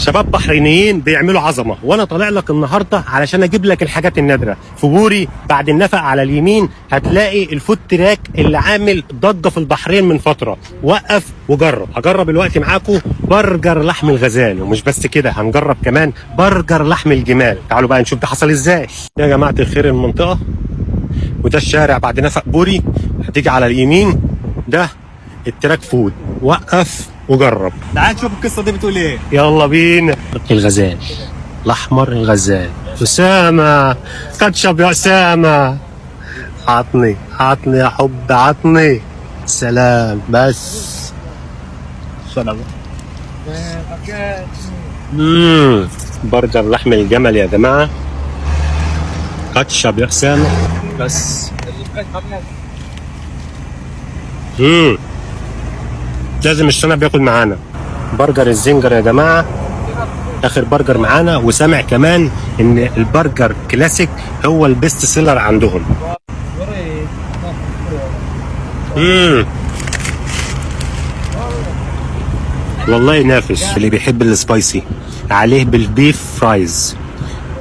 شباب بحرينيين بيعملوا عظمه، وانا طالع لك النهارده علشان اجيب لك الحاجات النادره. في بوري بعد النفق على اليمين هتلاقي الفود تراك اللي عامل ضجه في البحرين من فتره. وقف وجرب. هجرب دلوقتي معاكم برجر لحم الغزال، ومش بس كده هنجرب كمان برجر لحم الجمال. تعالوا بقى نشوف ده حصل ازاي. يا جماعه الخير المنطقه، وده الشارع بعد نفق بوري. هتيجي على اليمين ده التراك فود. وقف وجرب. تعال نشوف القصه دي بتقول ايه. يلا بينا. الغزال الاحمر، الغزال. اسامه كاتشب يا اسامه. عطني عطني يا حب، عطني. سلام بس. سلام. برجر لحم الجمل يا جماعه. كاتشب يا اسامه بس. لازم الشنب ياكل معانا. برجر الزنجر يا جماعه اخر برجر معانا، وسامع كمان ان البرجر كلاسيك هو البيست سيلر عندهم. والله ينافس. اللي بيحب السبايسي عليه بالبيف فرايز.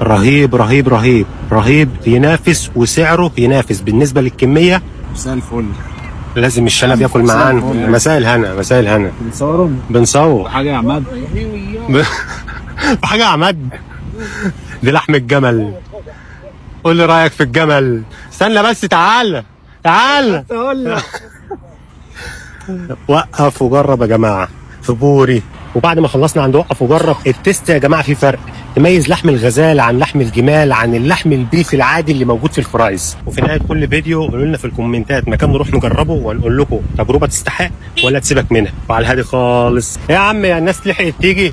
رهيب رهيب رهيب رهيب. ينافس وسعره ينافس بالنسبه للكميه. مساء الفل. لازم الشنب ياكل معانا. مساء الهنا، مساء الهنا. بنصور حاجه يا عماد. حاجه يا عماد. دي لحم الجمل. قول لي رايك في الجمل. استنى بس، تعال تعال. وقف وجرب يا جماعه في بوري. وبعد ما خلصنا عند وقف وجرب التست يا جماعه، في فرق. تميز لحم الغزال عن لحم الجمال عن اللحم البيف العادي اللي موجود في الفرايز. وفي نهايه كل فيديو قولوا لنا في الكومنتات مكان نروح نجربه، وهنقول لكم تجربه تستحق ولا تسيبك منها. وعلى الهادي خالص يا عم، يا الناس لحقت تيجي.